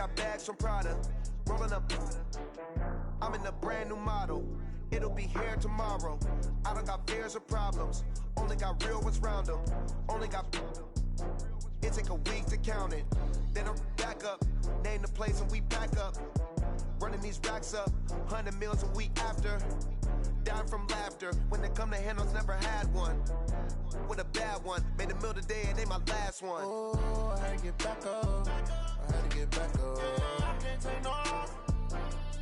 got bags from Prada, rolling up. I'm in a brand new model. It'll be here tomorrow. I don't got fears or problems. Only got real ones round them. Only got. It take a week to count it. Then I'm back up. Name the place and we pack up. Running these racks up. 100 meals a week after. Dying from laughter. When they come to handles, never had one. With a bad one. Made a meal today and they my last one. Oh, I had to get back up. I had to get back up. I can't take no loss.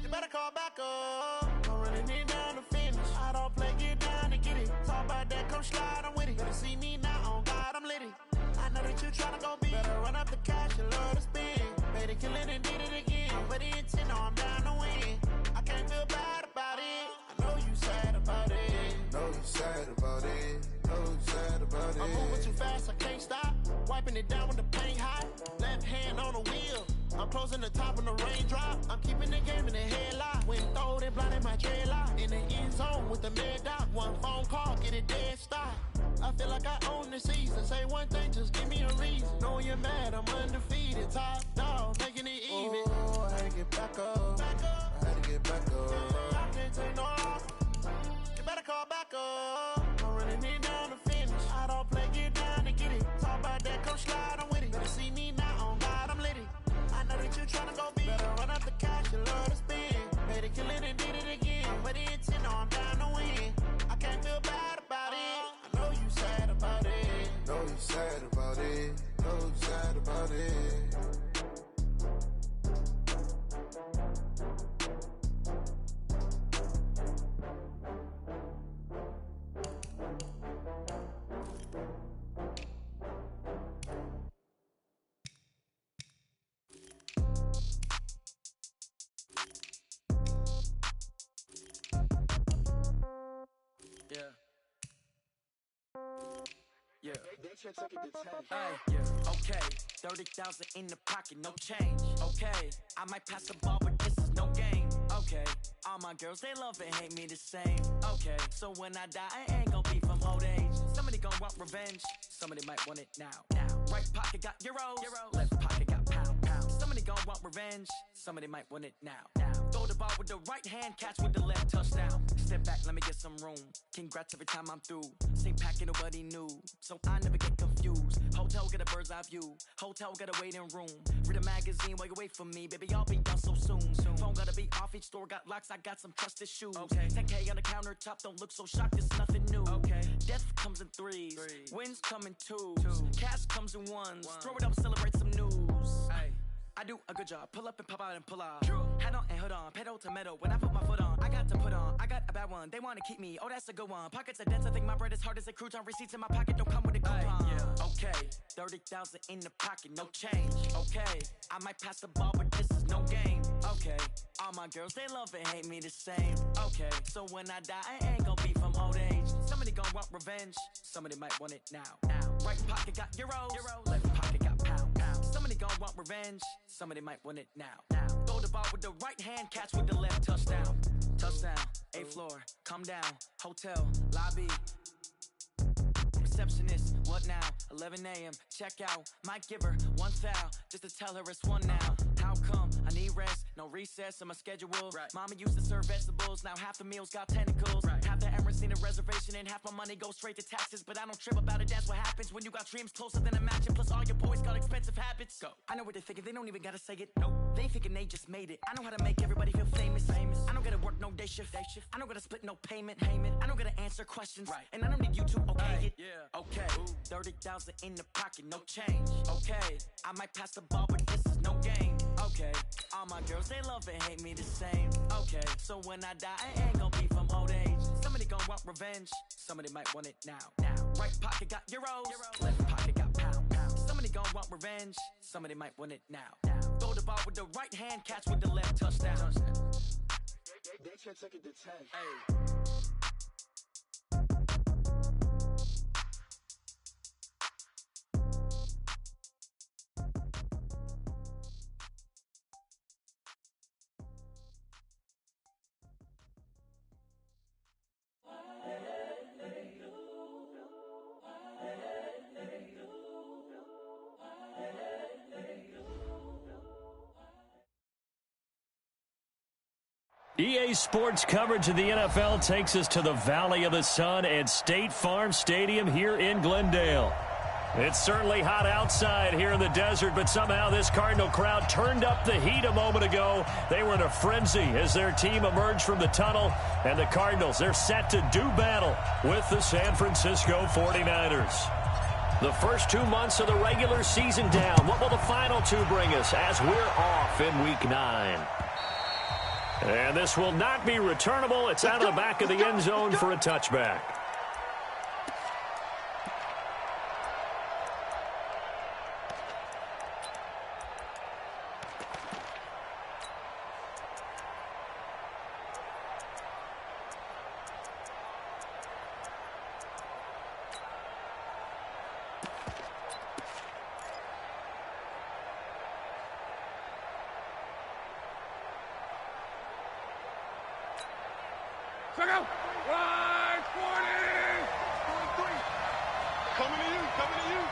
You better call back up. I'm running it down to finish. I don't play, get down to get it. Talk about that, come slide, I'm with it. Better see me now, on God, I'm litty. I know that you tryna go big. Better run up the cash and love to spend. Made it, kill it, and did it again. But the intent, no, I'm down to win. I can't feel bad about it. I know you sad about it. Know you sad about it. Know you sad about it. I'm moving too fast, I can't stop. Wiping it down with the paint hot. Left hand on the wheel. I'm closing the top when the raindrop. I'm keeping the game in the headlock. When throwed and blinded my dreadlock. In the end zone with the mad dot. One phone call, get it dead stop. I feel like I own the season. Say one thing, just give me a reason. Knowing you're mad, I'm undefeated. Top dog, making it even. Oh, I had to get back up. I had to get back up. I can't take no loss. You better call back up. I'm running it down to finish. I don't play, get down to get it. Talk about that, come slide, I'm with it. Better see me now, on God, I'm litty. I know that you tryna go big. Better run up the cash and love to spend. Made it, kill it, and did it again. But the intent, no, I'm down to win. I can't feel bad about it. I know you sad about it. Know you sad about it. Know you sad about it. Yeah. Yeah, okay. 30,000 in the pocket, no change. Okay, I might pass the ball, but this is no game. Okay, all my girls, they love and hate me the same. Okay, so when I die, I ain't gon' be from old age. Somebody gon' want revenge, somebody might want it now. Right pocket got euros, left pocket got pounds. Somebody gon' want revenge, somebody might want it now. Throw the ball with the right hand, catch with the left, touchdown. Step back, let me get some room. Congrats every time I'm through. Same packet, nobody knew, so I never get confused. Hotel get a bird's eye view. Hotel got a waiting room. Read a magazine while you wait for me, baby. I'll be done so soon. Phone gotta be off. Each store got locks. I got some trusted shoes. Okay. 10K on the countertop. Don't look so shocked. It's nothing new. Okay. Death comes in threes. Wins come in twos. Cash comes in ones. Throw it up, celebrate some news. Ay. I do a good job. Pull up and pop out and pull out. Head on and hood on. Pedal to metal. When I put my foot on, I got to put on. I got a bad one. They want to keep me. Oh, that's a good one. Pockets are dense. I think my bread is hard as a crouton. Receipts in my pocket don't come with a coupon. Yeah. Okay. 30,000 in the pocket. No change. Okay. I might pass the ball, but this is no game. Okay. All my girls, they love and hate me the same. Okay. So when I die, I ain't gon' be from old age. Somebody gon' want revenge. Somebody might want it now. Right pocket got euros. Left pocket got pounds. Somebody gon' want revenge. Somebody might want it now. Throw the ball with the right hand, catch with the left, touchdown. Touchdown, 8th floor, come down, hotel, lobby. Receptionist, what now? 11 a.m., check out. Might give her one foul, just to tell her it's one now. How come? I need rest, no recess in my schedule. Right. Mama used to serve vegetables, now half the meals got tentacles. Right. Half the Emirates need a reservation and half my money goes straight to taxes. But I don't trip about it, that's what happens when you got dreams closer than a mansion. Plus all your boys got expensive habits. Go. I know what they're thinking, they don't even gotta say it. Nope. They thinking they just made it. I know how to make everybody feel famous. I don't gotta work no day shift. I don't gotta split no payment. I don't gotta answer questions. Right. And I don't need you to okay it. Yeah. Okay. 30,000 in the pocket, no change. Okay. I might pass the ball, but this is no game. Okay. All my girls, they love and hate me the same. Okay. So when I die, I ain't gon' be from old age. Somebody gon' want revenge. Somebody might want it now. Right pocket got euros. Left pocket got pounds. Somebody gon' want revenge. Somebody might want it now. Throw the ball with the right hand, catch with the left, touchdown. They can't take it to 10. Hey. EA Sports coverage of the NFL takes us to the Valley of the Sun at State Farm Stadium here in Glendale. It's certainly hot outside here in the desert, but somehow this Cardinal crowd turned up the heat a moment ago. They were in a frenzy as their team emerged from the tunnel, and the Cardinals, they're set to do battle with the San Francisco 49ers. The first 2 months of the regular season down. What will the final two bring us as we're off in Week 9? And this will not be returnable. It's out of the back of the end zone for a touchback. Check out. Right, 40. 23. Coming to you.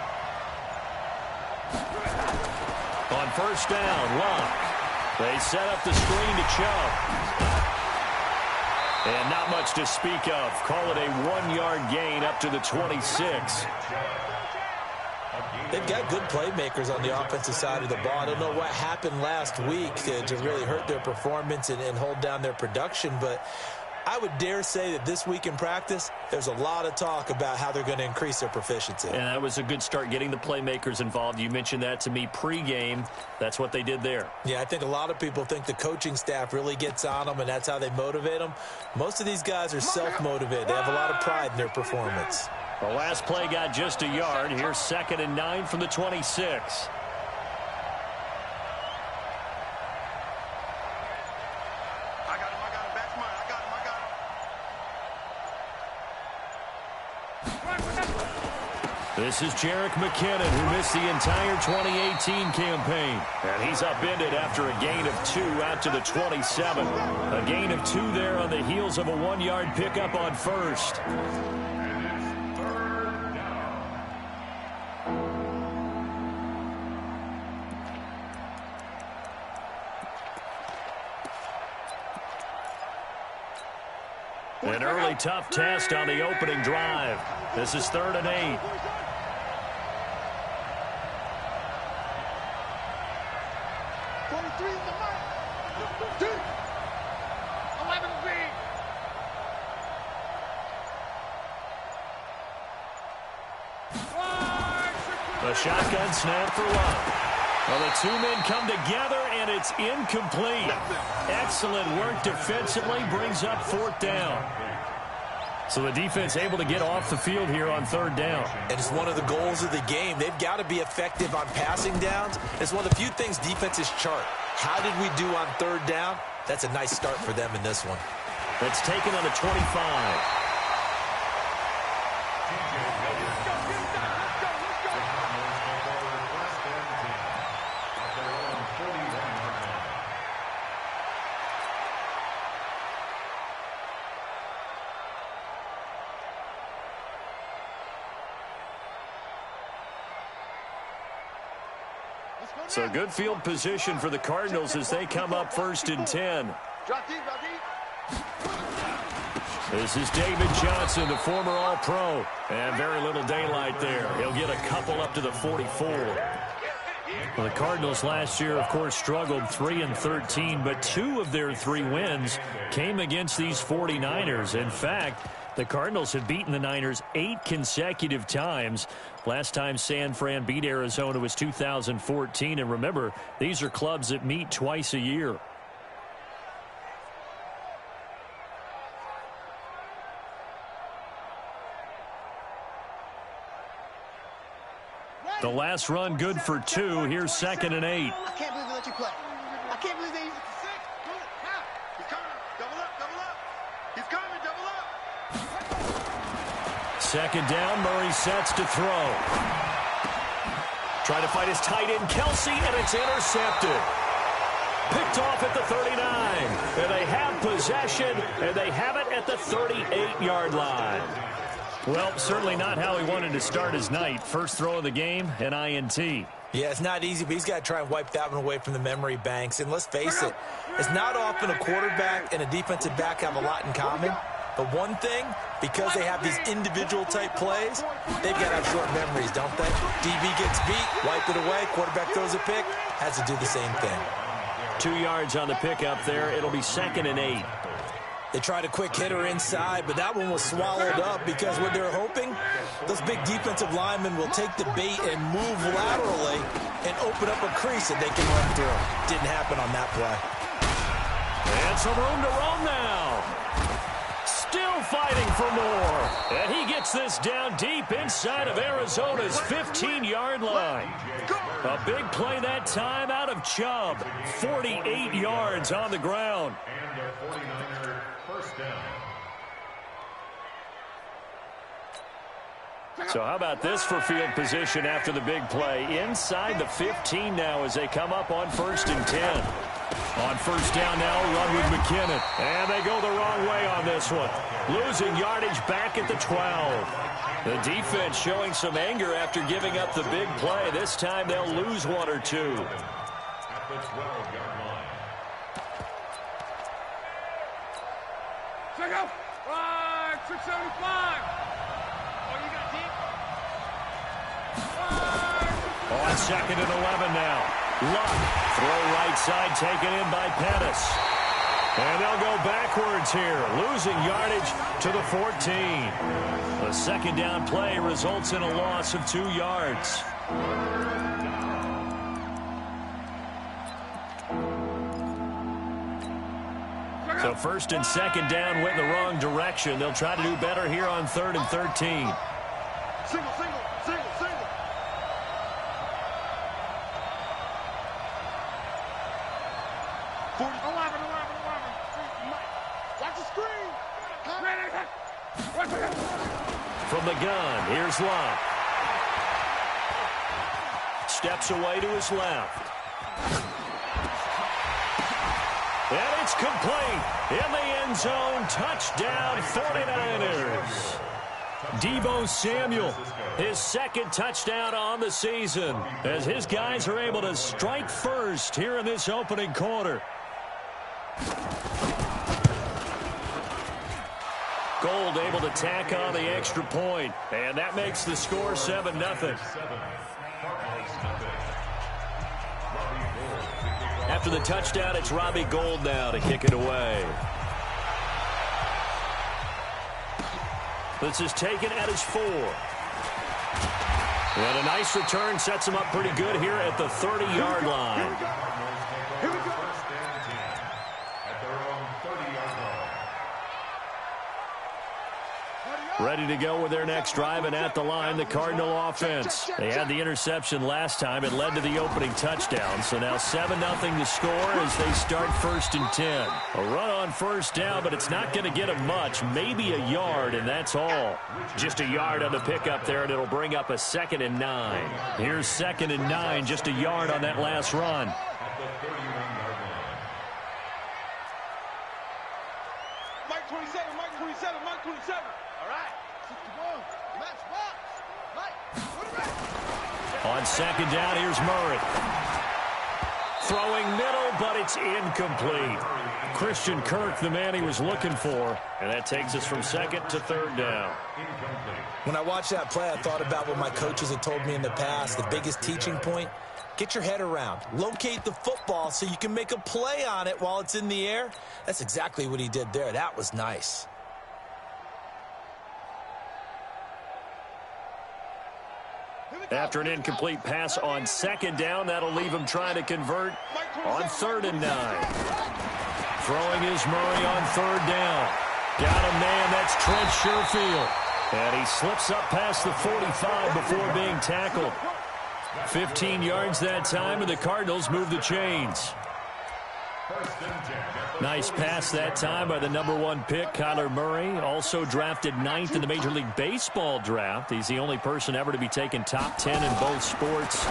On first down, Luck. They set up the screen to Chubb. And not much to speak of. Call it a 1-yard gain up to the 26. They've got good playmakers on the offensive side of the ball. I don't know what happened last week to really hurt their performance and hold down their production, but I would dare say that this week in practice, there's a lot of talk about how they're going to increase their proficiency. And that was a good start, getting the playmakers involved. You mentioned that to me pregame. That's what they did there. Yeah, I think a lot of people think the coaching staff really gets on them, and that's how they motivate them. Most of these guys are self-motivated. They have a lot of pride in their performance. The last play got just a yard. Here's 2nd and 9 from the 26. This is Jerick McKinnon, who missed the entire 2018 campaign. And he's upended after a gain of 2 out to the 27. A gain of 2 there on the heels of a 1-yard pickup on first. An early tough test on the opening drive. This is 3rd and 8. A shotgun snap for Luck. Well, the two men come together, and it's incomplete. Excellent work defensively, brings up 4th down. So the defense able to get off the field here on 3rd down. And it's one of the goals of the game. They've got to be effective on passing downs. It's one of the few things defenses chart. How did we do on 3rd down? That's a nice start for them in this one. That's taken on the 25. So good field position for the Cardinals as they come up 1st and 10. This is David Johnson, the former All-Pro. And very little daylight there. He'll get a couple up to the 44. Well, the Cardinals last year, of course, struggled 3-13, but 2 of their 3 wins came against these 49ers. In fact, the Cardinals have beaten the Niners 8 consecutive times. Last time San Fran beat Arizona was 2014. And remember, these are clubs that meet twice a year. The last run good for 2. Here's 2nd and 8. I can't believe they let you play. I can't believe they used it to 6. He's coming. Double up. He's coming. Double up. 2nd down. Murray sets to throw. Trying to find his tight end, Kelsey, and it's intercepted. Picked off at the 39. And they have possession, and they have it at the 38-yard line. Well, certainly not how he wanted to start his night. First throw of the game, an INT. Yeah, it's not easy, but he's got to try and wipe that one away from the memory banks. And let's face it, it's not often a quarterback and a defensive back have a lot in common. But one thing, because they have these individual-type plays, they've got to have short memories, don't they? DB gets beat, wipe it away, quarterback throws a pick, has to do the same thing. 2 yards on the pickup there. It'll be 2nd and 8. They tried a quick hitter inside, but that one was swallowed up because what they're hoping, those big defensive linemen will take the bait and move laterally and open up a crease that they can run through. Didn't happen on that play. And some room to roam now. Still fighting for more. And he gets this down deep inside of Arizona's 15-yard line. A big play that time out of Chubb. 48 yards on the ground. And their 49er first down. So how about this for field position after the big play? Inside the 15 now as they come up on 1st and 10. On first down now, run with McKinnon. And they go the wrong way on this one. Losing yardage back at the 12. The defense showing some anger after giving up the big play. This time they'll lose 1 or 2. At the 12-yard line. Check out. Right, 675. Oh, you got deep. On 2nd and 11 now. Luck. Throw right side taken in by Pettis. And they'll go backwards here, losing yardage to the 14. The second down play results in a loss of 2 yards. So 1st and 2nd down went in the wrong direction. They'll try to do better here on 3rd and 13. Single. 11. Watch the screen. From the gun, here's Love. Steps away to his left. And it's complete. In the end zone, touchdown 49ers. Deebo Samuel, his 2nd touchdown on the season, as his guys are able to strike first here in this opening quarter. Gold able to tack on the extra point, and that makes the score 7-0. After the touchdown, it's Robbie Gould now to kick it away. This is taken at his 4. And a nice return sets him up pretty good here at the 30-yard line. Here we go. First and 10 at their own 30-yard line. Ready to go with their next drive, and at the line, the Cardinal offense. They had the interception last time. It led to the opening touchdown. So now 7-0 to score as they start 1st and 10. A run on first down, but it's not going to get them much. Maybe a yard, and that's all. Just a yard on the pickup there, and it'll bring up a 2nd and 9. Here's 2nd and 9, just a yard on that last run. At the 31-yard line. Mike 27. All right. 61. Match box. Mike, put it back. On 2nd down, here's Murray. Throwing middle, but it's incomplete. Christian Kirk, the man he was looking for. And that takes us from 2nd to 3rd down. When I watched that play, I thought about what my coaches had told me in the past. The biggest teaching point, get your head around. Locate the football so you can make a play on it while it's in the air. That's exactly what he did there. That was nice. After an incomplete pass on 2nd down, that'll leave him trying to convert on 3rd and 9. Throwing is Murray on 3rd down. Got a man, that's Trent Sherfield. And he slips up past the 45 before being tackled. 15 yards that time, and the Cardinals move the chains. Nice pass that time by the #1 pick, Kyler Murray. Also drafted 9th in the Major League Baseball draft. He's the only person ever to be taken top 10 in both sports.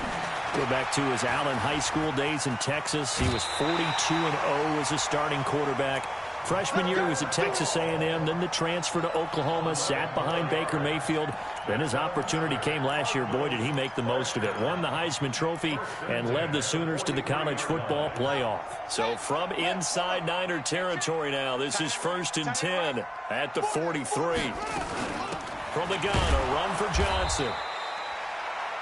Go back to his Allen High School days in Texas. He was 42-0 as a starting quarterback. Freshman year, he was at Texas A&M, then the transfer to Oklahoma, sat behind Baker Mayfield. Then his opportunity came last year. Boy, did he make the most of it. Won the Heisman Trophy and led the Sooners to the college football playoff. So from inside Niner territory now, this is 1st and 10 at the 43. From the gun, a run for Johnson.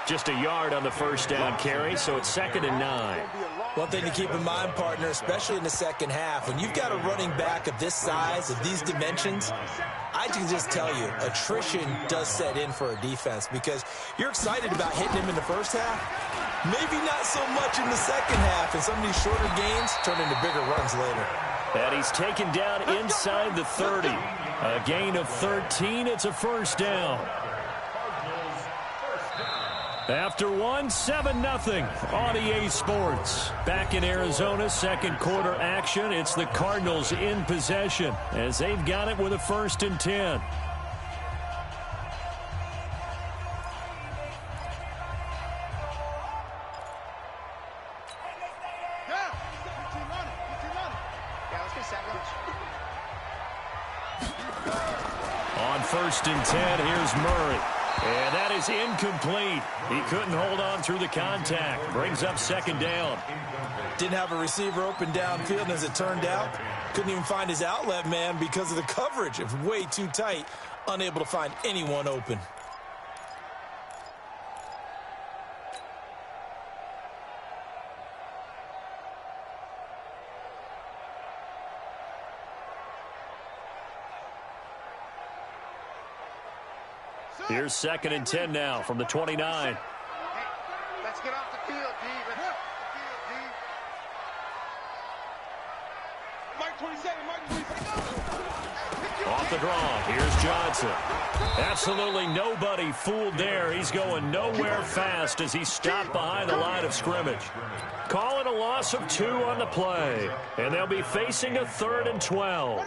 Just a yard on the first down carry, so it's 2nd and 9. One thing to keep in mind, partner, especially in the second half, when you've got a running back of this size, of these dimensions, I can just tell you, attrition does set in for a defense because you're excited about hitting him in the first half. Maybe not so much in the second half, and some of these shorter gains turn into bigger runs later. And he's taken down inside the 30. A gain of 13, it's a first down. After 7-0 on EA Sports. Back in Arizona, second quarter action. It's the Cardinals in possession as they've got it with a 1st and 10. On 1st and 10, here's Murray. And that is incomplete. He couldn't hold on through the contact. Brings up 2nd down. Didn't have a receiver open downfield, and as it turned out, couldn't even find his outlet man because of the coverage. It was way too tight, unable to find anyone open. Here's 2nd and 10 now from the 29. Hey, let's get off the field, D. Let's get off the field, D. Mike 27, Off the draw, here's Johnson. Absolutely nobody fooled there. He's going nowhere fast as he stopped behind the line of scrimmage. Call it a loss of 2 on the play. And they'll be facing a 3rd and 12.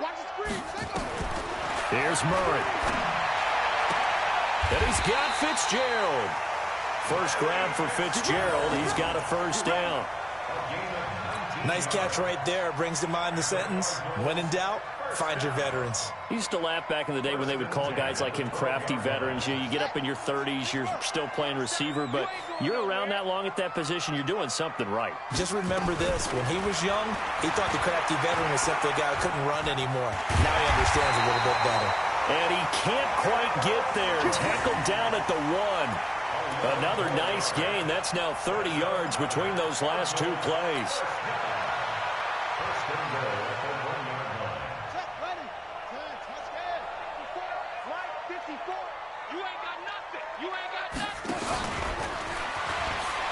Watch the screen. Here's Murray. And he's got Fitzgerald. First grab for Fitzgerald. He's got a first down. Nice catch right there. Brings to mind the sentence, when in doubt, find your veterans. He used to laugh back in the day when they would call guys like him crafty veterans. You get up in your 30s, you're still playing receiver, but you're around that long at that position, you're doing something right. Just remember this. When he was young, he thought the crafty veteran was simply a guy who couldn't run anymore. Now he understands a little bit better. And he can't quite get there. Tackled down at the 1. Another nice gain. That's now 30 yards between those last 2 plays.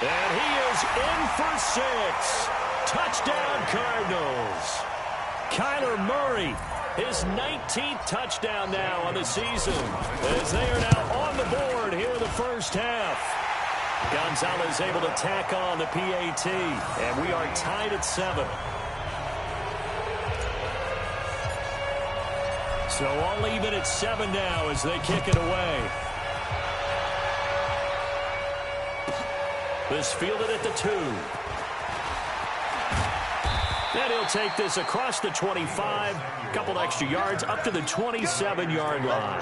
And he is in for 6. Touchdown, Cardinals. Kyler Murray, his 19th touchdown now on the season, as they are now on the board here in the first half. Gonzalez able to tack on the PAT, and we are tied at 7. So all even at 7 now as they kick it away. This fielded at the 2. And he'll take this across the 25. A couple extra yards up to the 27-yard line.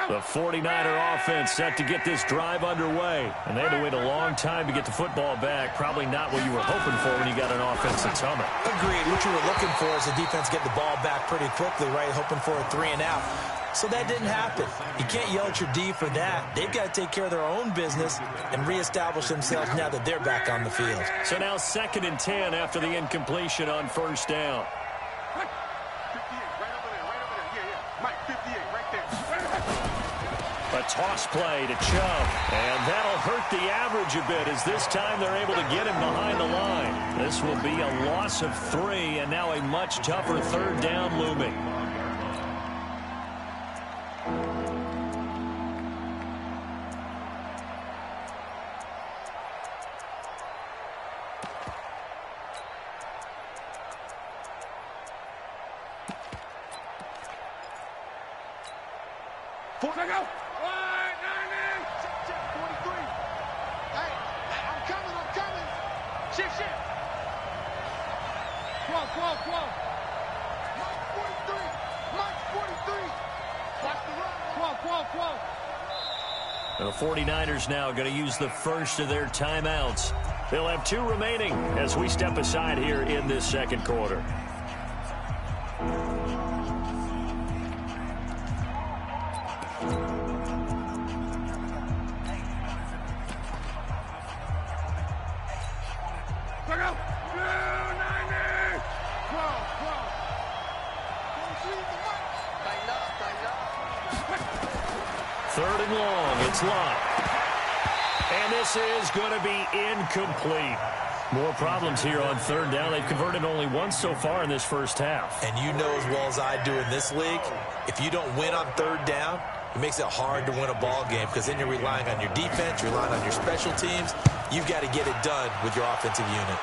The 49er offense set to get this drive underway. And they had to wait a long time to get the football back. Probably not what you were hoping for when you got an offense that's humming. Agreed. What you were looking for is the defense get the ball back pretty quickly, right? Hoping for a 3 and out. So that didn't happen. You can't yell at your D for that. They've got to take care of their own business and reestablish themselves now that they're back on the field. So now 2nd and 10 after the incompletion on first down. 58, right over there. Yeah. Mike, 58, right there. A toss play to Chubb, and that'll hurt the average a bit as this time they're able to get him behind the line. This will be a loss of 3, and now a much tougher 3rd down looming. Check out. 43. Hey, I'm coming. Shift. 12. Mike 43. Watch the run. 12. The 49ers now going to use the first of their timeouts. They'll have 2 remaining as we step aside here in this second quarter. Third and long, it's locked. And this is going to be incomplete. More problems here on third down. They've converted only once so far in this first half. And you know as well as I do in this league, if you don't win on third down, it makes it hard to win a ball game because then you're relying on your defense, you're relying on your special teams. You've got to get it done with your offensive unit.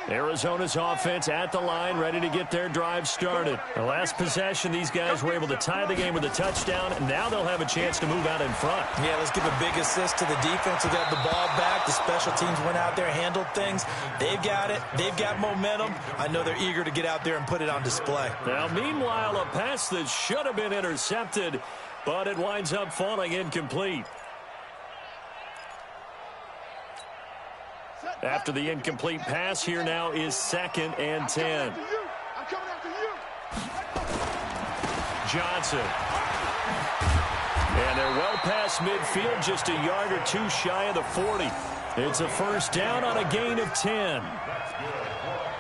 Arizona's offense at the line, ready to get their drive started. The last possession, these guys were able to tie the game with a touchdown, and now they'll have a chance to move out in front. Yeah, let's give a big assist to the defense who got the ball back. The special teams went out there, handled things. They've got it. They've got momentum. I know they're eager to get out there and put it on display. Now, meanwhile, a pass that should have been intercepted, but it winds up falling incomplete. After the incomplete pass, here now is 2nd and 10. I'm coming after you. Johnson. And they're well past midfield, just a yard or 2 shy of the 40. It's a first down on a gain of 10.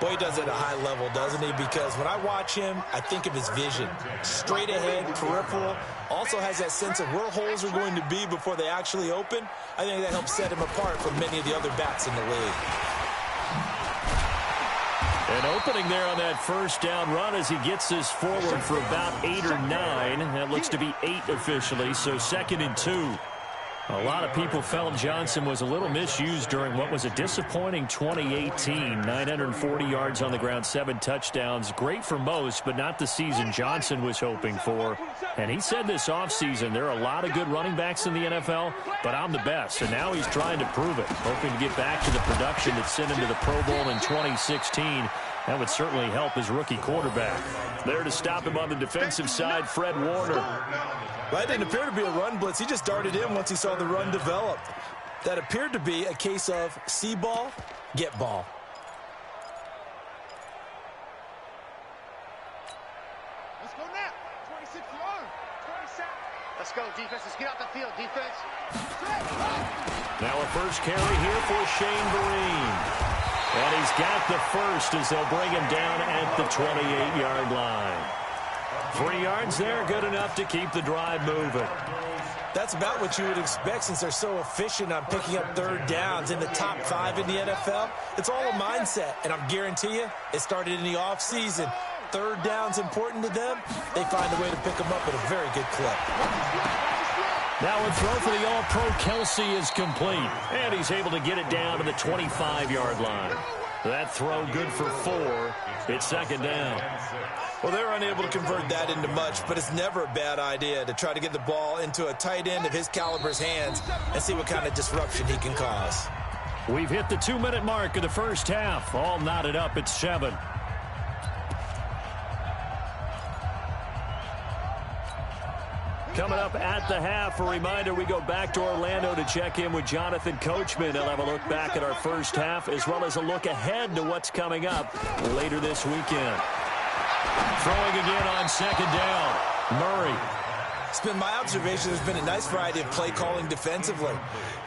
Boy, he does it at a high level, doesn't he? Because when I watch him, I think of his vision. Straight ahead, peripheral. Also has that sense of where holes are going to be before they actually open. I think that helps set him apart from many of the other backs in the league. An opening there on that first down run as he gets this forward for about 8 or 9. That looks to be 8 officially, so 2nd and 2. A lot of people felt Johnson was a little misused during what was a disappointing 2018. 940 yards on the ground, 7 touchdowns. Great for most, but not the season Johnson was hoping for. And he said this offseason, there are a lot of good running backs in the NFL, but I'm the best. And now he's trying to prove it, hoping to get back to the production that sent him to the Pro Bowl in 2016. That would certainly help his rookie quarterback. There to stop him on the defensive side, Fred Warner. That didn't appear to be a run blitz. He just darted in once he saw the run develop. That appeared to be a case of see ball, get ball. Let's go now. 26 yards. 27. Let's go, defense. Let's get out the field, defense. Now a first carry here for Shane Vereen. And he's got the first as they'll bring him down at the 28-yard line. 3 yards there, good enough to keep the drive moving. That's about what you would expect since they're so efficient on picking up third downs in the top 5 in the NFL. It's all a mindset, and I guarantee you it started in the offseason. Third down's important to them. They find a way to pick them up at a very good clip. Now a throw for the All-Pro Kelsey is complete, and he's able to get it down to the 25-yard line. That throw good for 4. It's 2nd down. Well, they're unable to convert that into much, but it's never a bad idea to try to get the ball into a tight end of his caliber's hands and see what kind of disruption he can cause. We've hit the 2-minute mark of the first half. All knotted up at 7. Coming up at the half, a reminder, we go back to Orlando to check in with Jonathan Coachman. He'll have a look back at our first half as well as a look ahead to what's coming up later this weekend. Throwing again on 2nd down. Murray. It's been my observation there's been a nice variety of play calling defensively.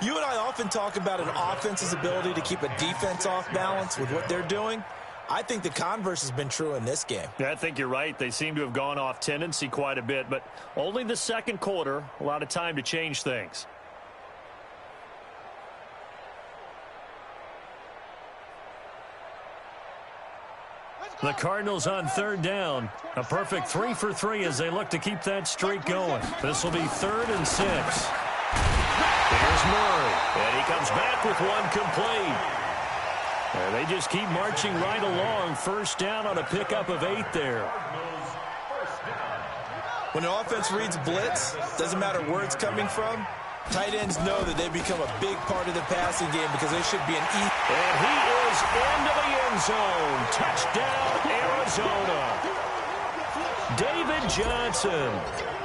You and I often talk about an offense's ability to keep a defense off balance with what they're doing. I think the converse has been true in this game. Yeah, I think you're right. They seem to have gone off tendency quite a bit, but only the second quarter, a lot of time to change things. The Cardinals on third down. A perfect 3 for 3 as they look to keep that streak going. This will be 3rd and 6. Here's Murray, and he comes back with one complete. And they just keep marching right along. First down on a pickup of 8 there. When an offense reads blitz, doesn't matter where it's coming from, tight ends know that they become a big part of the passing game because they should be an easy. And he is into the end zone. Touchdown, Arizona. David Johnson,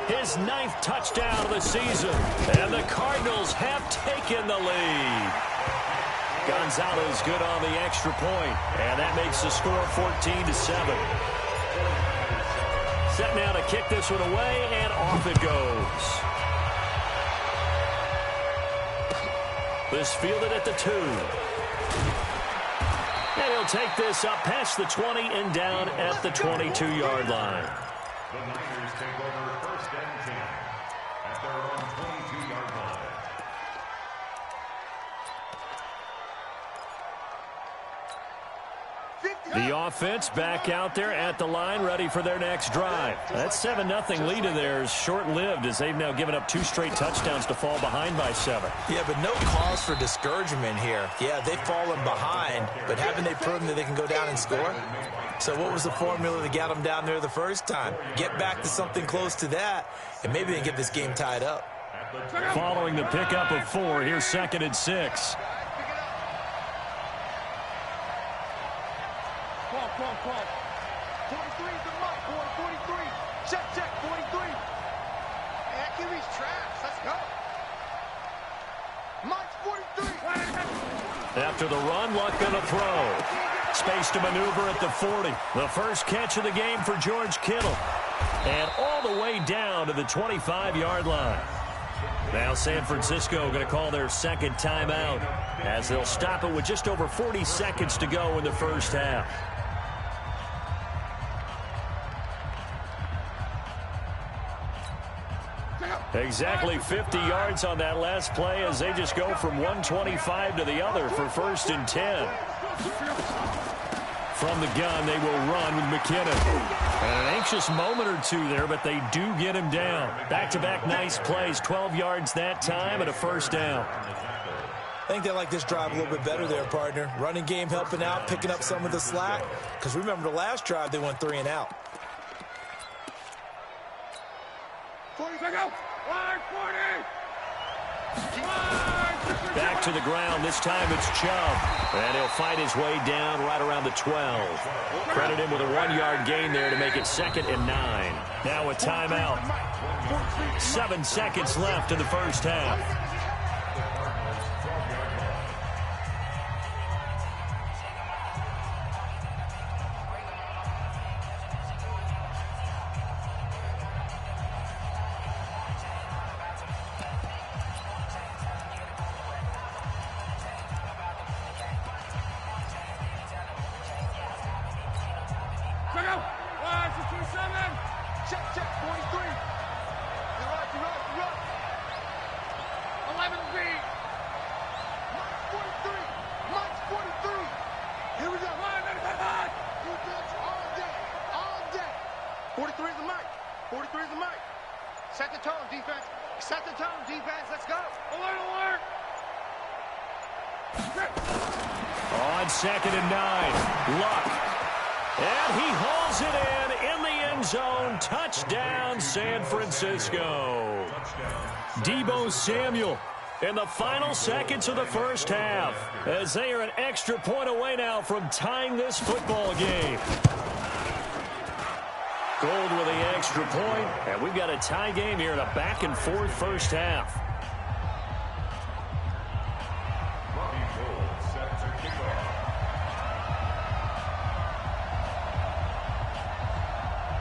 his 9th touchdown of the season. And the Cardinals have taken the lead. Gonzalez good on the extra point. And that makes the score 14-7. Set now to kick this one away, and off it goes. This fielded at the 2. And he'll take this up past the 20 and down at the 22-yard line. The Niners take over 1st and 10 at their own 22-yard line. The offense back out there at the line, ready for their next drive. That 7-0 lead of theirs short-lived as they've now given up 2 straight touchdowns to fall behind by 7. Yeah, but no cause for discouragement here. Yeah, they've fallen behind, but haven't they proven that they can go down and score? So what was the formula that got them down there the first time? Get back to something close to that, and maybe they can get this game tied up. Following the pickup of 4, here's 2nd and 6. Come on. 43 is the mark, boy. 43. Check. 43. Hey, QB's trash. Let's go. March 43. After the run, Luck going to throw. Space to maneuver at the 40. The first catch of the game for George Kittle. And all the way down to the 25-yard line. Now San Francisco going to call their 2nd timeout as they'll stop it with just over 40 seconds to go in the first half. Exactly 50 yards on that last play as they just go from 125 to the other for 1st and 10. From the gun, they will run with McKinnon. And an anxious moment or two there, but they do get him down. Back-to-back nice plays, 12 yards that time and a 1st down. I think they like this drive a little bit better there, partner. Running game helping out, picking up some of the slack. Because remember the last drive, they went 3 and out. 40 seconds. Line 40. Back to the ground. This time it's Chubb. And he'll fight his way down right around the 12. Credit him with a 1-yard gain there to make it 2nd and 9. Now a timeout. 7 seconds left in the first half. Check. 43. You're right. 11 feet. March 43. Here we go. Defense all day. 43 is the mic. 43 is the mic. Set the tone, defense. Set the tone, defense. Let's go. Alert. On 2nd and 9. Luck. And he hauls it in the end zone. Touchdown, San Francisco. Deebo Samuel in the final seconds of the first half as they are an extra point away now from tying this football game. Gold with the extra point, and we've got a tie game here in a back-and-forth first half.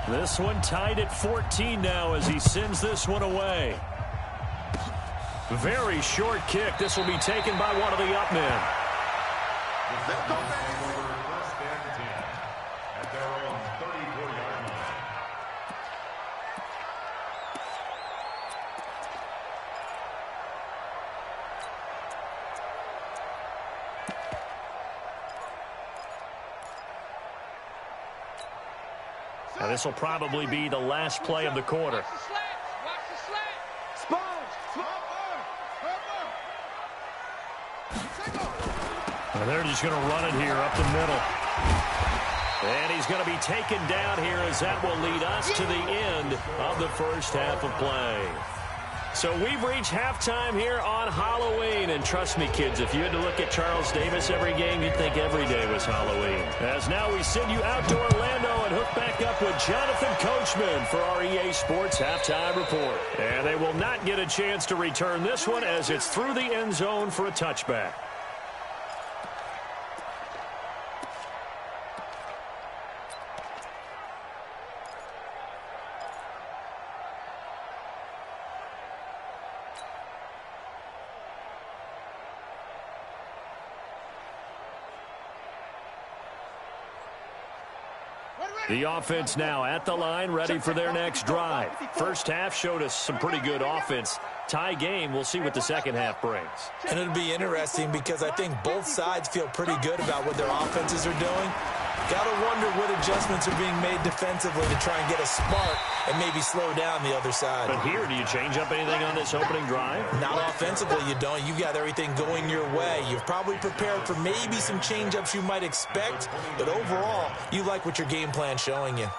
This one tied at 14 now as he sends this one away. Very short kick. This will be taken by one of the up men. Now, this will probably be the last play of the quarter. And they're just going to run it here up the middle. And he's going to be taken down here as that will lead us to the end of the first half of play. So we've reached halftime here on Halloween. And trust me, kids, if you had to look at Charles Davis every game, you'd think every day was Halloween. As now we send you out to Orlando and hook back up with Jonathan Coachman for our EA Sports Halftime Report. And they will not get a chance to return this one as it's through the end zone for a touchback. The offense now at the line, ready for their next drive. First half showed us some pretty good offense. Tie game, we'll see what the second half brings. And it'll be interesting because I think both sides feel pretty good about what their offenses are doing. Got to wonder what adjustments are being made defensively to try and get a spark and maybe slow down the other side. But here, do you change up anything on this opening drive? Not offensively, you don't. You've got everything going your way. You've probably prepared for maybe some change-ups you might expect, but overall, you like what your game plan's showing you.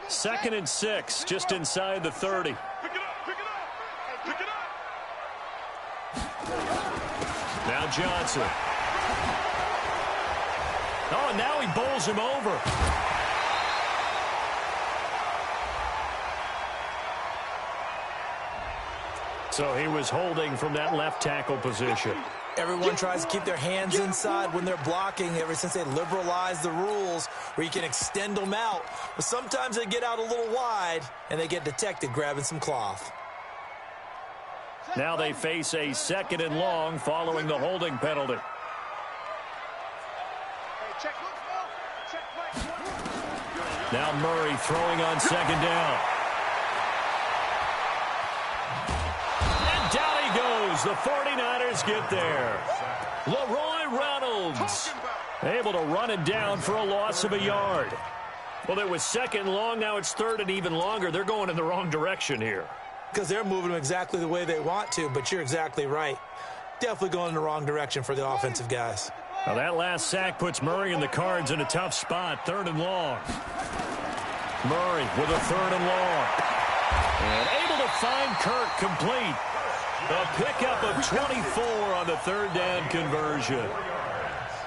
Second and 6, just inside the 30. Pick it up, pick it up, pick it up. Now Johnson. Oh, and now he bowls him over. So he was holding from that left tackle position. Everyone tries to keep their hands inside when they're blocking ever since they liberalized the rules where you can extend them out. But sometimes they get out a little wide and they get detected grabbing some cloth. Now they face a second and long following the holding penalty. Now Murray throwing on second down. And down he goes. The 49ers get there. Leroy Reynolds able to run it down for a loss of a yard. Well, it was second and long. Now it's third and even longer. They're going in the wrong direction here. Because they're moving them exactly the way they want to, but you're exactly right. Definitely going in the wrong direction for the offensive guys. Now that last sack puts Murray and the Cards in a tough spot. Third and long. Murray with a third and long. And able to find Kirk complete. A pickup of 24 on the third down conversion.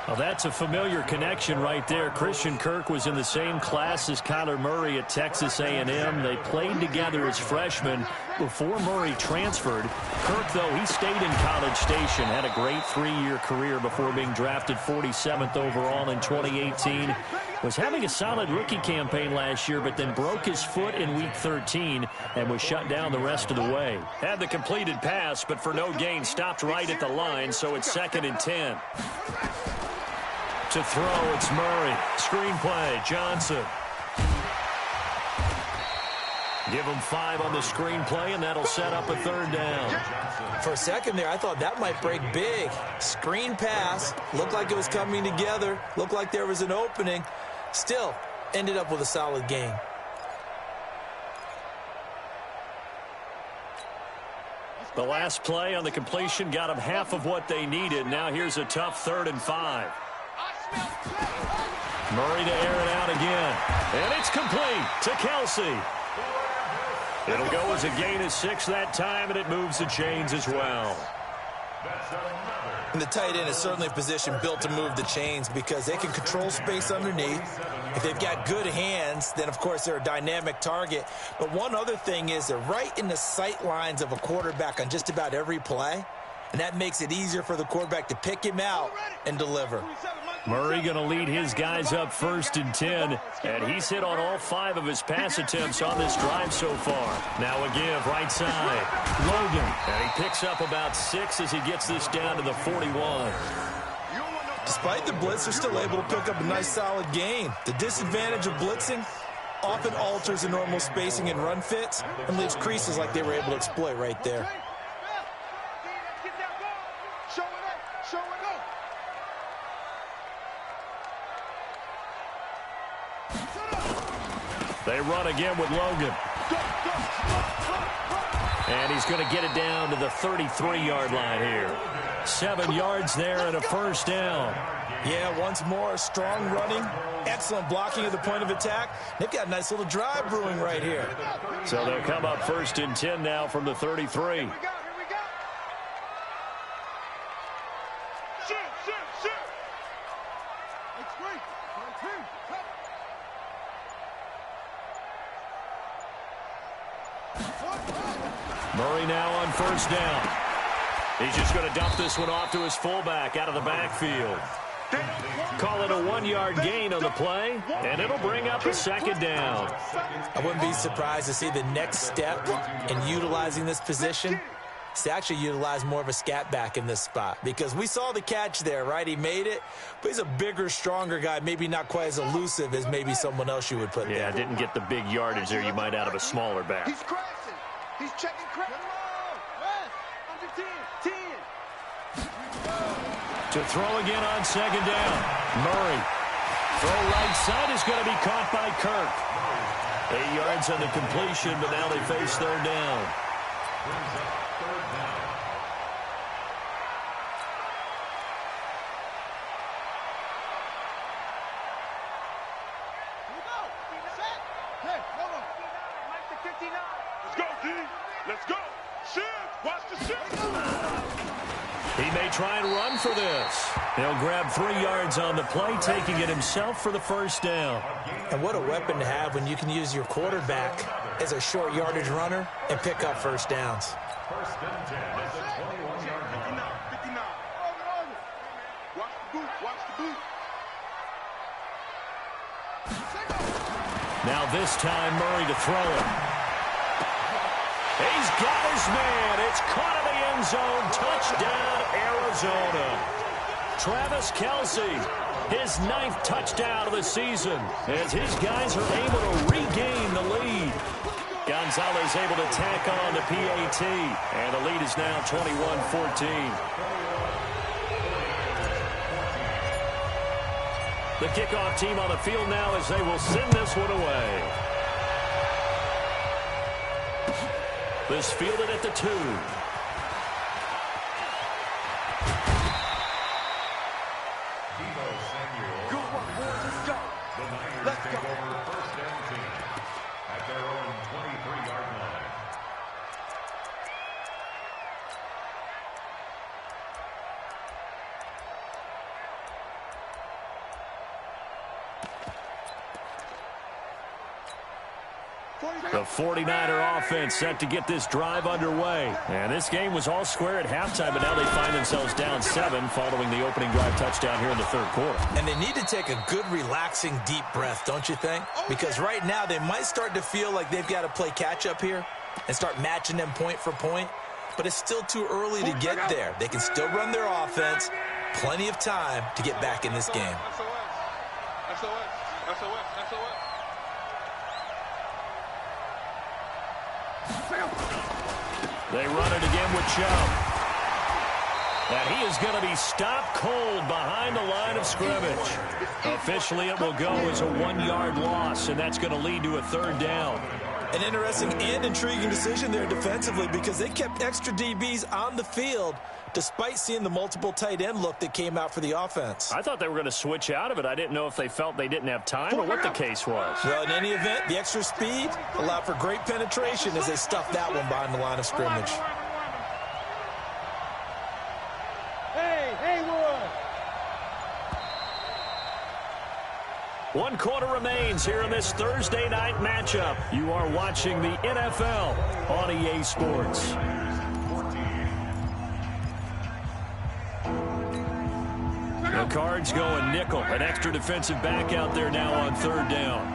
Well, that's a familiar connection right there. Christian Kirk was in the same class as Kyler Murray at Texas A&M. They played together as freshmen before Murray transferred. Kirk, though, he stayed in College Station, had a great 3-year career before being drafted 47th overall in 2018. Was having a solid rookie campaign last year, but then broke his foot in Week 13 and was shut down the rest of the way. Had the completed pass, but for no gain, stopped right at the line, so it's 2nd and 10. To throw, it's Murray. Screenplay, Johnson. Give him 5 on the screenplay, and that'll set up a third down. For a second there, I thought that might break big. Screen pass. Looked like it was coming together. Looked like there was an opening. Still, ended up with a solid game. The last play on the completion got them half of what they needed. Now here's a tough 3rd and 5. Murray to air it out again. And it's complete to Kelsey. It'll go as a gain of 6 that time, and it moves the chains as well. And the tight end is certainly a position built to move the chains because they can control space underneath. If they've got good hands, then, of course, they're a dynamic target. But one other thing is they're right in the sight lines of a quarterback on just about every play, and that makes it easier for the quarterback to pick him out and deliver. Murray going to lead his guys up 1st and 10, and he's hit on all 5 of his pass attempts on this drive so far. Now a give right side. Logan, and he picks up about 6 as he gets this down to the 41. Despite the blitz, they're still able to pick up a nice solid gain. The disadvantage of blitzing, often alters the normal spacing and run fits and leaves creases like they were able to exploit right there. They run again with Logan. And he's going to get it down to the 33-yard line here. 7 yards there and a first down. Yeah, once more, strong running, excellent blocking at the point of attack. They've got a nice little drive brewing right here. So they'll come up 1st and 10 now from the 33. Murray now on first down. He's just going to dump this one off to his fullback out of the backfield. Call it a 1-yard gain on the play, and it'll bring up a second down. I wouldn't be surprised to see the next step in utilizing this position is to actually utilize more of a scat back in this spot, because we saw the catch there, right? He made it, but he's a bigger, stronger guy, maybe not quite as elusive as maybe someone else you would put there. Yeah, didn't get the big yardage there you might out of a smaller back. He's crashing. He's checking crash. Under 10. To throw again on second down. Murray. Throw right side is going to be caught by Kirk. 8 yards on the completion, but now they face third down. Let's go. Shift. Watch the shift. He may try and run for this. He'll grab 3 yards on the play, taking it himself for the first down. And what a weapon to have when you can use your quarterback as a short yardage runner and pick up first downs. First and 10 at the 21-yard line. 59. Watch the boot. Watch the boot. Now this time Murray to throw it. He's got his man. It's caught in the end zone. Touchdown, Arizona. Travis Kelce, his 9th touchdown of the season, as his guys are able to regain the lead. Gonzalez able to tack on the PAT, and the lead is now 21-14. The kickoff team on the field now as they will send this one away. This fielded at the 2. Good one, boys. Let's go. The Niners Let's take go. over first and 10 at their own 23-yard line. The 49er offense set to get this drive underway. And this game was all square at halftime, but now they find themselves down 7 following the opening drive touchdown here in the third quarter. And they need to take a good, relaxing, deep breath, don't you think? Because right now they might start to feel like they've got to play catch-up here and start matching them point for point. But it's still too early to get there. They can still run their offense. Plenty of time to get back in this game. They run it again with Chubb. And he is going to be stopped cold behind the line of scrimmage. Officially, it will go as a 1-yard loss, and that's going to lead to a third down. An interesting and intriguing decision there defensively, because they kept extra DBs on the field despite seeing the multiple tight end look that came out for the offense. I thought they were going to switch out of it. I didn't know if they felt they didn't have time or what the case was. Well, in any event, the extra speed allowed for great penetration as they stuffed that one behind the line of scrimmage. One quarter remains here in this Thursday night matchup. You are watching the NFL on EA Sports. The Cards going nickel. An extra defensive back out there now on third down.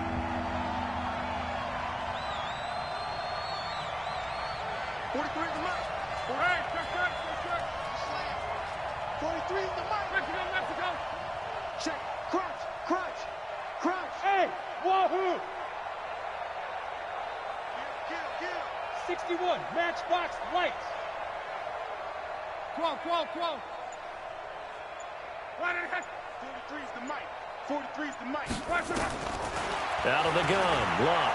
Check. Crunch. Crunch. Crunch. Hey, wahoo. 61, Matchbox Lights. Quo. 43's the mic. 43's the mic. Out of the gun, Love.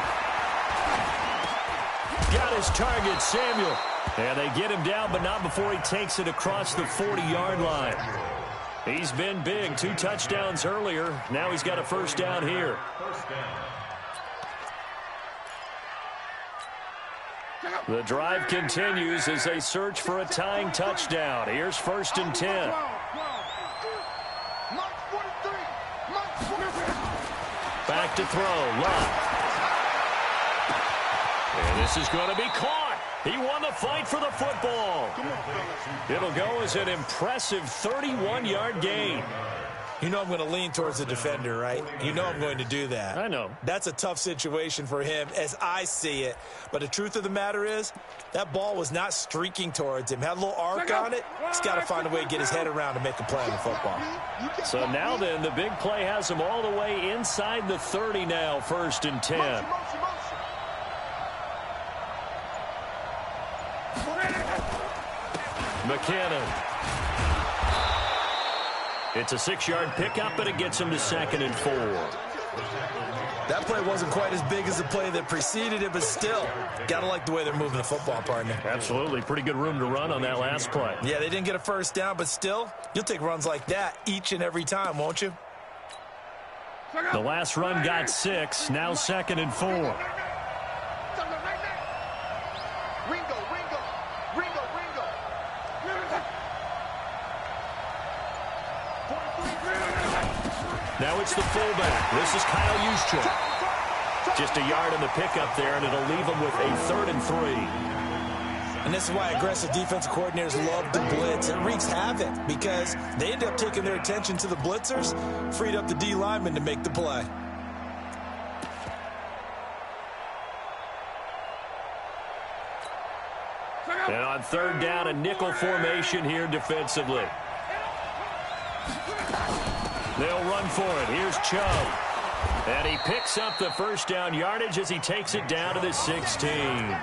Got his target, Samuel. And they get him down, but not before he takes it across the 40-yard line. He's been big. 2 touchdowns earlier. Now he's got a first down here. The drive continues as they search for a tying touchdown. Here's 1st and 10. Back to throw. Love. And this is going to be caught. He won the fight for the football. It'll go as an impressive 31-yard gain. You know I'm going to lean towards the defender, right? You know I'm going to do that. I know. That's a tough situation for him as I see it. But the truth of the matter is, that ball was not streaking towards him. Had a little arc on it. He's got to find a way to get his head around and make a play on the football. So now then, the big play has him all the way inside the 30 now, 1st and 10. McKinnon. It's a 6-yard pickup, but it gets him to 2nd and 4. That play wasn't quite as big as the play that preceded it, but still, got to like the way they're moving the football, partner. Absolutely. Pretty good room to run on that last play. Yeah, they didn't get a first down, but still, you'll take runs like that each and every time, won't you? The last run got 6, now 2nd and 4. Now it's the fullback. This is Kyle Juszczyk. Just a yard in the pickup there, and it'll leave him with a 3rd and 3. And this is why aggressive defensive coordinators love to blitz. It wreaks havoc because they end up taking their attention to the blitzers, freed up the D lineman to make the play. And on 3rd down, a nickel formation here defensively. They'll run for it. Here's Chubb. And he picks up the first down yardage as he takes it down to the 16.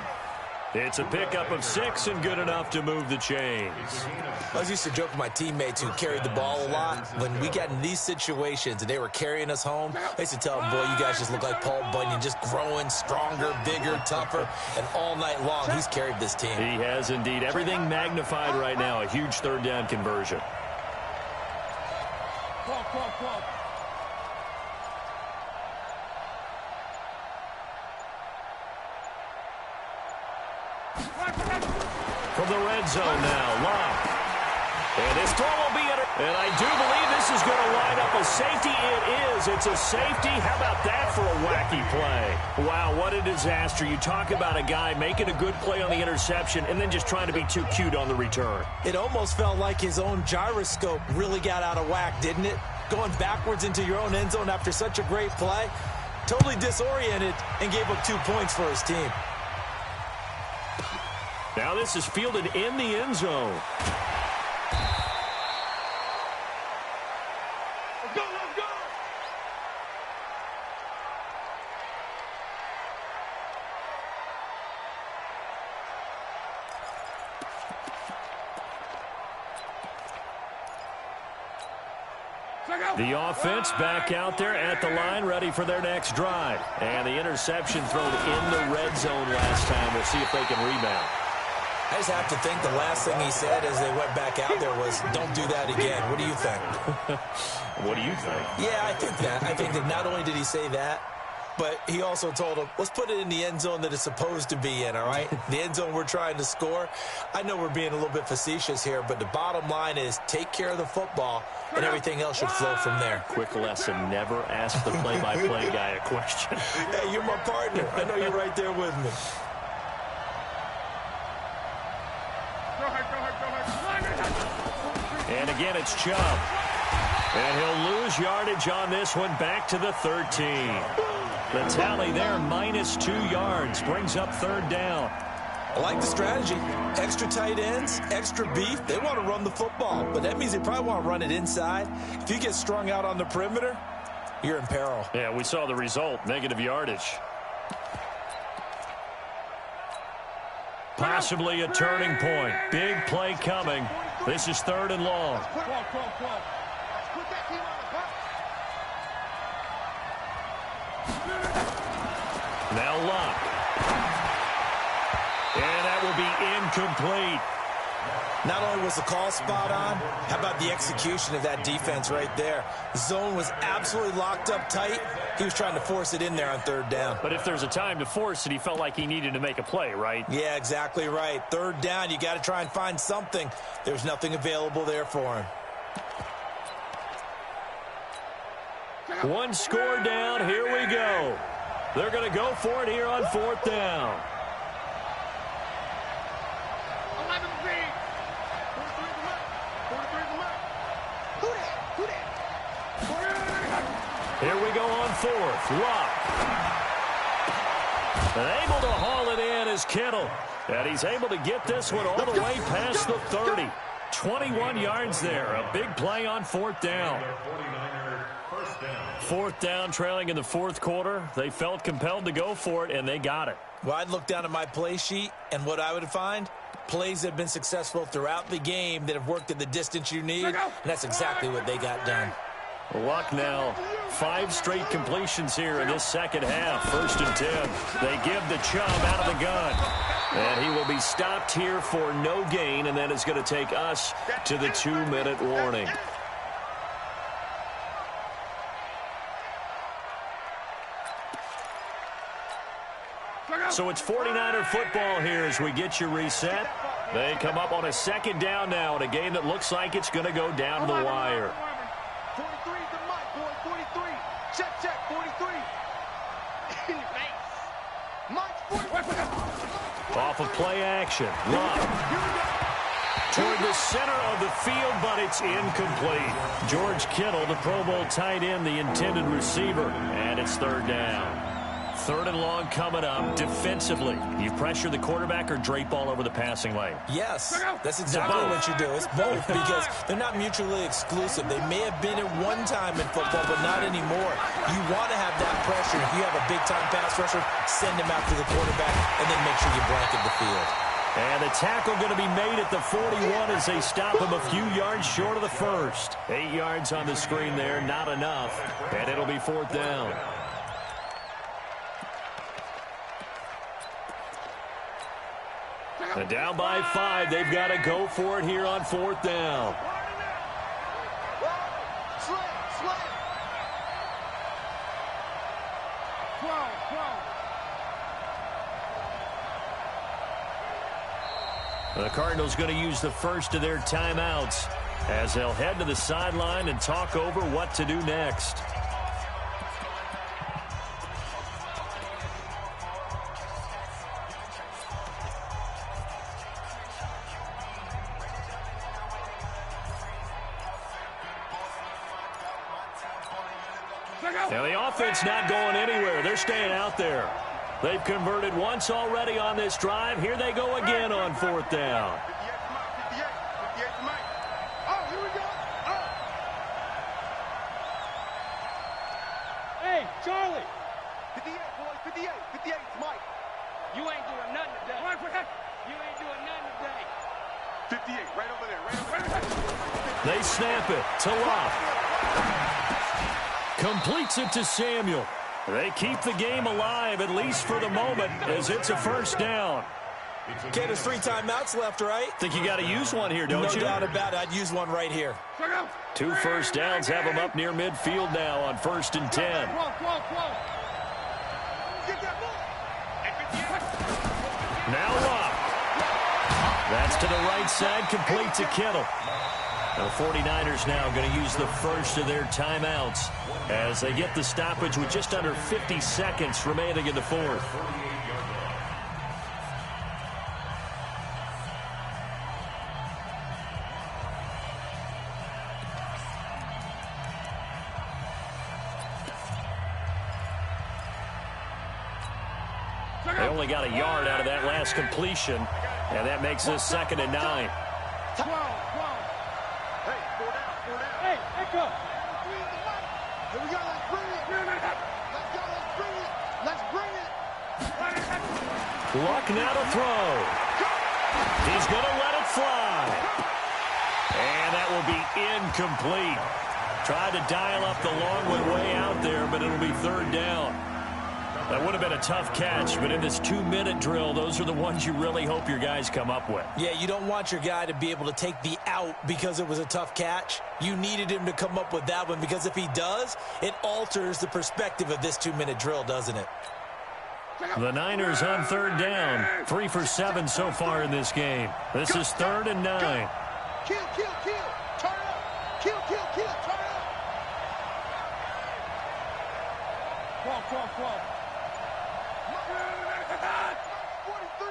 It's a pickup of 6 and good enough to move the chains. I used to joke with my teammates who carried the ball a lot. When we got in these situations and they were carrying us home, I used to tell them, boy, you guys just look like Paul Bunyan, just growing stronger, bigger, tougher, and all night long he's carried this team. He has indeed. Everything magnified right now. A huge 3rd down conversion. From the red zone now, Love. And this throw will be in. And I do believe this is going to line up a safety. It is. It's a safety. How about that for a wacky play? Wow, what a disaster. You talk about a guy making a good play on the interception and then just trying to be too cute on the return. It almost felt like his own gyroscope really got out of whack, didn't it? Going backwards into your own end zone after such a great play. Totally disoriented and gave up 2 points for his team. Now this is fielded in the end zone. Let's go! The offense back out there at the line, ready for their next drive. And the interception thrown in the red zone last time. We'll see if they can rebound. I just have to think the last thing he said as they went back out there was, don't do that again. What do you think? What do you think? Yeah, I think that. I think that not only did he say that, but he also told him, let's put it in the end zone that it's supposed to be in, all right? The end zone we're trying to score. I know we're being a little bit facetious here, but the bottom line is take care of the football, and everything else should flow from there. Quick lesson, never ask the play-by-play guy a question. Hey, you're my partner. I know you're right there with me. And again, it's Chubb. And he'll lose yardage on this one, back to the 13. The tally there, -2 yards, brings up 3rd down. I like the strategy. Extra tight ends, extra beef. They want to run the football, but that means they probably want to run it inside. If you get strung out on the perimeter, you're in peril. Yeah, we saw the result, negative yardage. Possibly a turning point. Big play coming. This is 3rd and long. Now Luck. And that will be incomplete. Not only was the call spot on, how about the execution of that defense right there? The zone was absolutely locked up tight. He was trying to force it in there on 3rd down. But if there's a time to force it, he felt like he needed to make a play, right? Yeah, exactly right. 3rd down, you got to try and find something. There's nothing available there for him. One score down. Here we go. They're going to go for it here on 4th down. Here we go on 4th. Luck. And able to haul it in is Kittle. And he's able to get this one all the way past the 30. 21 yards there. A big play on 4th down. 4th down, trailing in the 4th quarter. They felt compelled to go for it, and they got it. Well, I'd look down at my play sheet, and what I would find, plays that have been successful throughout the game that have worked at the distance you need, and that's exactly what they got done. Luck now. 5 straight completions here in this second half. 1st and 10. They give the Chubb out of the gun. And he will be stopped here for no gain, and that is going to take us to the 2-minute warning. So it's 49er football here as we get you reset. They come up on a 2nd down now in a game that looks like it's going to go down to the wire. 43 is the mic, boy. 43. Check, 43. In your face. Mike's 43. Off of play action. Luck. Toward the center of the field, but it's incomplete. George Kittle, the Pro Bowl tight end, the intended receiver. And it's 3rd down. 3rd and long coming up. Defensively, you pressure the quarterback or drape all over the passing lane? Yes, that's exactly what you do. It's both because they're not mutually exclusive. They may have been at one time in football, but not anymore. You want to have that pressure. If you have a big-time pass rusher, send him after the quarterback, and then make sure you blanket the field. And the tackle going to be made at the 41 as they stop him a few yards short of the 1st. 8 yards on the screen there, not enough. And it'll be 4th down. And down by 5, they've got to go for it here on 4th down. The Cardinals going to use the first of their timeouts as they'll head to the sideline and talk over what to do next. Now the offense not going anywhere. They're staying out there. They've converted once already on this drive. Here they go again on 4th down. 58 to Mike. Oh, here we go. Oh. Hey, Charlie. 58, boys. 58 to Mike. You ain't doing nothing today. You ain't doing nothing today. 58, right over there. Right over there. They snap it to Luck. Completes it to Samuel. They keep the game alive, at least for the moment, as it's a 1st down. Okay, there's 3 timeouts left, right? Think you got to use one here, don't you? No doubt about it. I'd use one right here. 2 first downs have them up near midfield now on 1st and 10. Now Luck. That's to the right side, complete to Kittle. The 49ers now going to use the first of their timeouts as they get the stoppage with just under 50 seconds remaining in the 4th. They only got a yard out of that last completion, and that makes this 2nd and 9. Hey, echo. Here we go. Let's bring it. Let's bring it. Luck now to throw. He's going to let it fly. And that will be incomplete. Tried to dial up the long one way out there, but it'll be third down. That would have been a tough catch, but in this 2-minute drill, those are the ones you really hope your guys come up with. Yeah, you don't want your guy to be able to take the out because it was a tough catch. You needed him to come up with that one because if he does, it alters the perspective of this 2-minute drill, doesn't it? The Niners on third down. 3 for 7 so far in this game. This is 3rd and 9. Kill, kill, kill. Turn up. Kill, kill, kill. Turn up. 12. 43.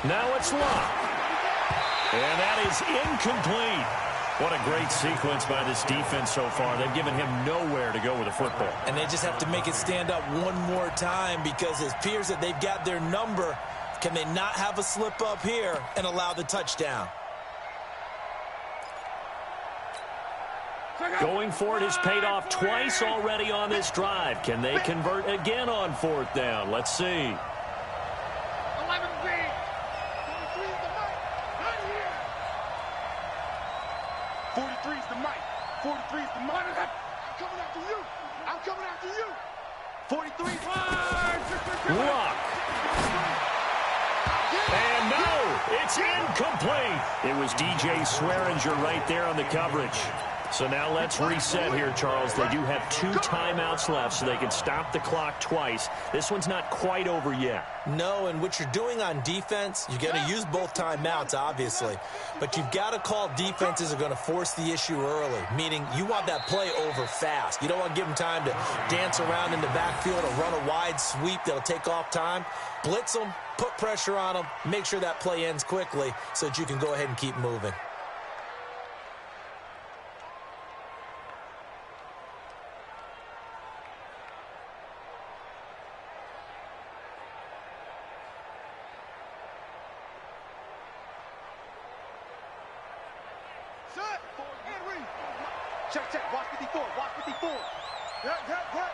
Now it's locked. And that is incomplete. What a great sequence by this defense so far. They've given him nowhere to go with the football. And they just have to make it stand up one more time because it appears that they've got their number. Can they not have a slip up here and allow the touchdown? Going for it has paid off twice already on this drive. Can they convert again on 4th down? Let's see. 11 feet. 43 is the mic. Right here. 43 is the mic. 43 is the mic. I'm coming after you. I'm coming after you. 43. Lock. And no, it's incomplete. It was DJ Swearinger right there on the coverage. So now let's reset here, Charles. They do have 2 timeouts left, so they can stop the clock twice. This one's not quite over yet. No, and what you're doing on defense, you're going to use both timeouts, obviously. But you've got to call defenses are going to force the issue early, meaning you want that play over fast. You don't want to give them time to dance around in the backfield or run a wide sweep that'll take off time. Blitz them, put pressure on them, make sure that play ends quickly so that you can go ahead and keep moving. Check. Watch 54. Watch 54. Hut.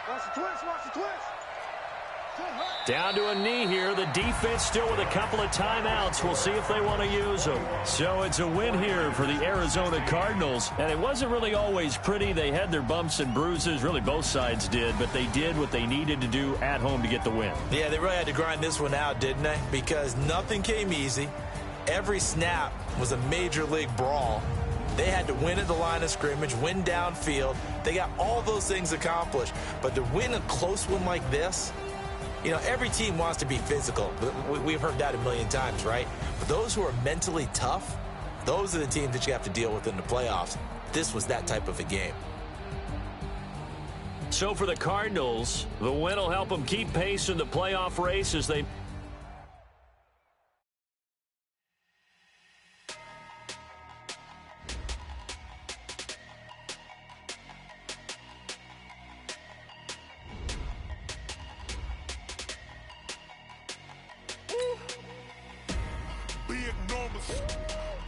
Watch the twist. Down to a knee here. The defense still with a couple of timeouts. We'll see if they want to use them. So it's a win here for the Arizona Cardinals. And it wasn't really always pretty. They had their bumps and bruises. Really, both sides did. But they did what they needed to do at home to get the win. Yeah, they really had to grind this one out, didn't they? Because nothing came easy. Every snap was a major league brawl. They had to win at the line of scrimmage, win downfield. They got all those things accomplished. But to win a close one like this, you know, every team wants to be physical. We've heard that a million times, right? But those who are mentally tough, those are the teams that you have to deal with in the playoffs. This was that type of a game. So for the Cardinals, the win will help them keep pace in the playoff race as they...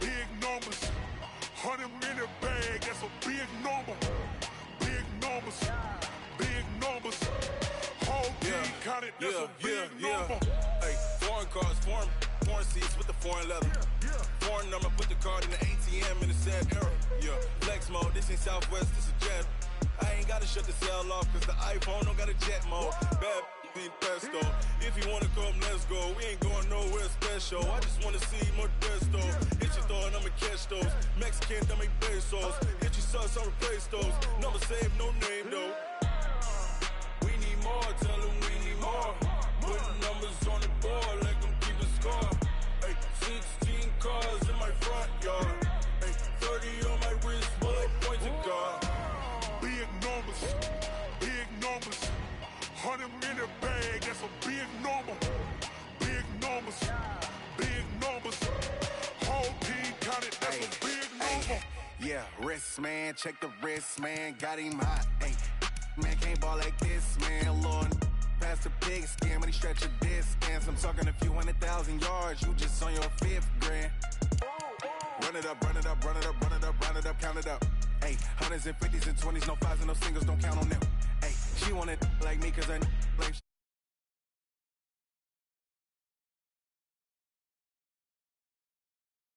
Big numbers, 100 minute bag, that's a big number. Big numbers, whole team counted, that's a big number. Hey, foreign cars, foreign seats with the foreign leather. Foreign number, put the card in the ATM in the sad era. Yeah, flex mode, this ain't Southwest, this a jet. I ain't gotta shut the cell off, cause the iPhone don't got a jet mode. Bad being pesto. If you wanna come, let's go. We ain't going nowhere special. I just wanna see Modesto. Hit your thought, I'ma catch those. Mexican, I make pesos. Hit your sus, I'll replace those. Number saved, no name though. We need more, tell them we need more. Putting numbers on the board like I'm keeping score. Hey, 16 cars in my front yard. Hey, 30 on my wrist while I point to God. Big numbers, 100 minute bag, that's a big number. Big numbers, whole team counted, that's a big number. Yeah, wrist man, check the wrist man, got him hot. Ay, man can't ball like this, man. Lord, past the pig skin, but he stretch a distance. I'm talking a few 100,000 yards, you just on your 5th grand. Run it up, count it up. Ay, 100s and 50s and 20s, no 5s and no singles, don't count on them. Ay, she want it like me, cause I like